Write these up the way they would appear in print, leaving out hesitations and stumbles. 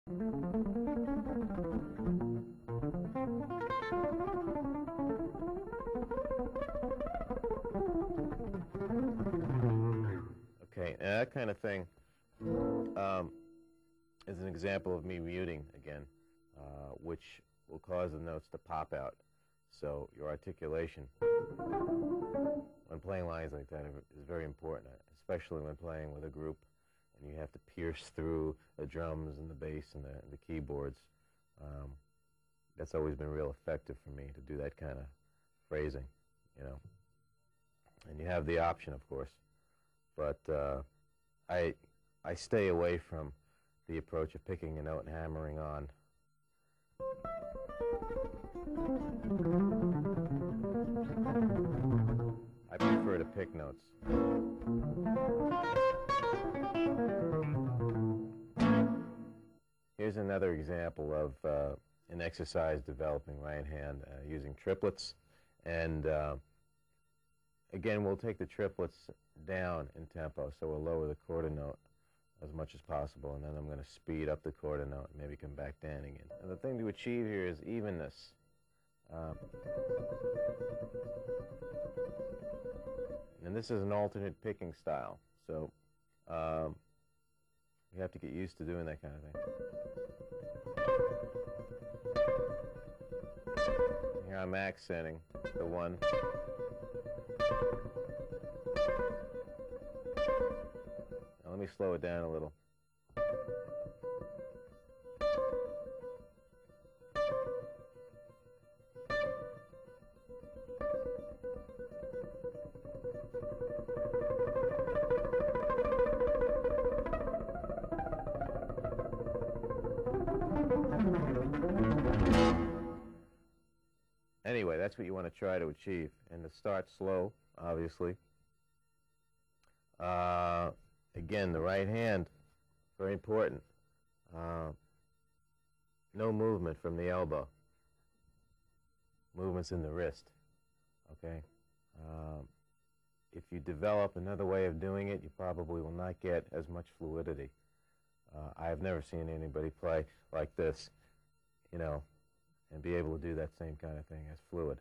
Okay, now that kind of thing is an example of me muting again, which will cause the notes to pop out. So your articulation when playing lines like that is very important, especially when playing with a group and you have to pierce through the drums and the bass and the keyboards. That's always been real effective for me to do that kind of phrasing, you know. And you have the option, of course, but I stay away from the approach of picking a note and hammering on. I prefer to pick notes. Here's another example of an exercise developing right hand using triplets. And again, we'll take the triplets down in tempo, so we'll lower the quarter note as much as possible, and then I'm going to speed up the quarter note and maybe come back down again. And the thing to achieve here is evenness. And this is an alternate picking style, so you have to get used to doing that kind of thing. Here I'm accenting the one. Now let me slow it down a little. Anyway, that's what you want to try to achieve, and to start slow, obviously. Again, the right hand, very important. No movement from the elbow. Movements in the wrist, okay? If you develop another way of doing it, you probably will not get as much fluidity. I have never seen anybody play like this, you know, and be able to do that same kind of thing as fluid.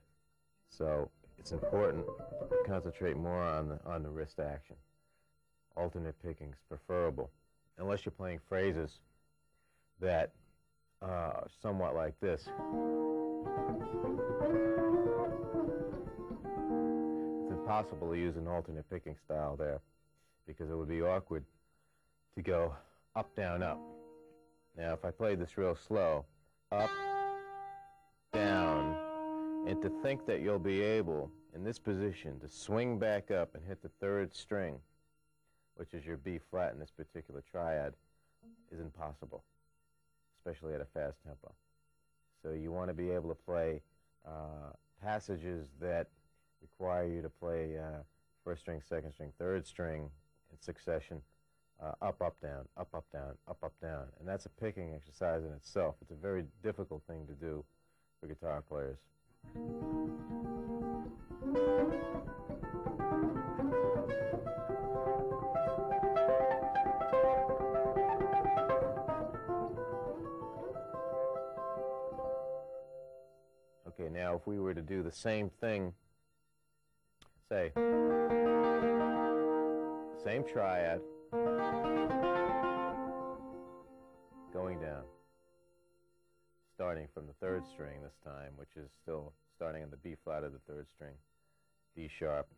So it's important to concentrate more on the wrist action. Alternate picking is preferable, unless you're playing phrases that are somewhat like this. It's impossible to use an alternate picking style there because it would be awkward to go up, down, up. Now, if I play this real slow, up, down, and to think that you'll be able, in this position, to swing back up and hit the third string, which is your B flat in this particular triad, is impossible, especially at a fast tempo. So you want to be able to play passages that require you to play first string, second string, third string in succession, up, up, down, up, up, down, up, up, down. And that's a picking exercise in itself. It's a very difficult thing to do for guitar players. Okay, now if we were to do the same thing, say, same triad, going down, starting from the third string this time, which is still starting on the B flat of the third string, D sharp,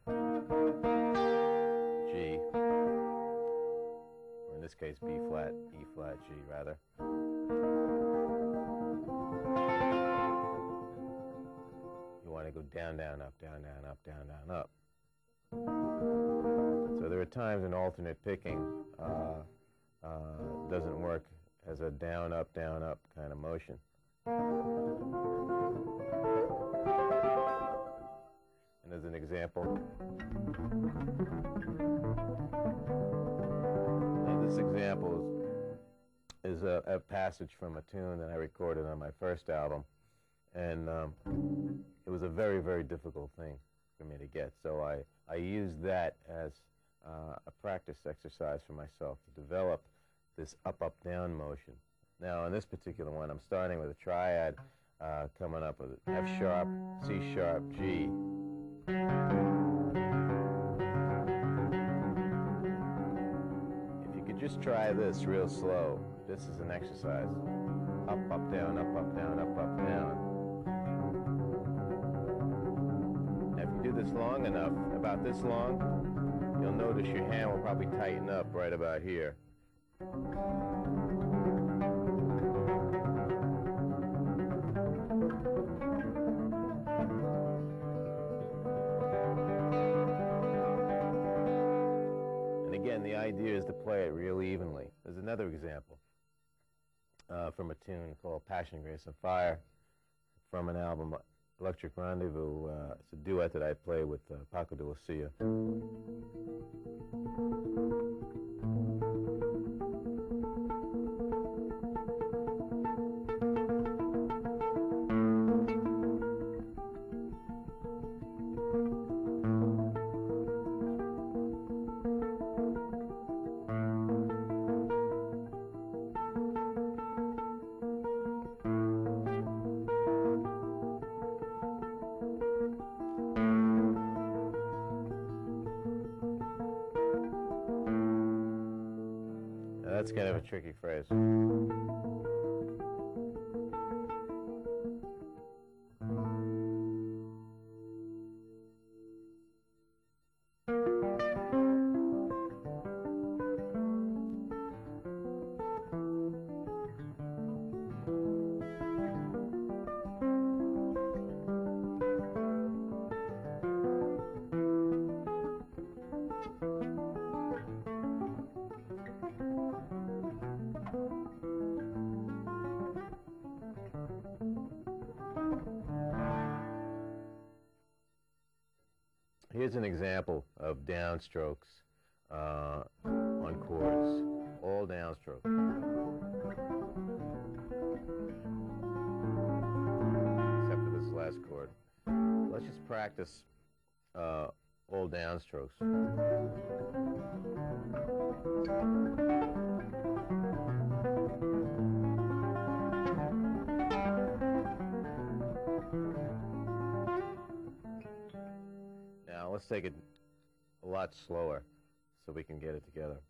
G, or in this case B flat, E flat, G rather. You want to go down, down, up, down, down, up, down, down, up. So there are times when alternate picking doesn't work as a down, up kind of motion. And as an example, this example is a passage from a tune that I recorded on my first album, and it was a very, very difficult thing for me to get. So I used that as a practice exercise for myself to develop this up, up, down motion. Now, in this particular one, I'm starting with a triad, coming up with F sharp, C sharp, G. If you could just try this real slow, this is an exercise. Up, up, down, up, up, down, up, up, down. Now, if you do this long enough, about this long, you'll notice your hand will probably tighten up right about here. And again, the idea is to play it real evenly. There's another example from a tune called Passion, Grace, and Fire from an album, Electric Rendezvous. It's a duet that I play with Paco de Lucia. That's kind of a tricky phrase. Here's an example of downstrokes on chords, all downstrokes. Except for this last chord. Let's just practice all downstrokes. Now let's take it a lot slower so we can get it together.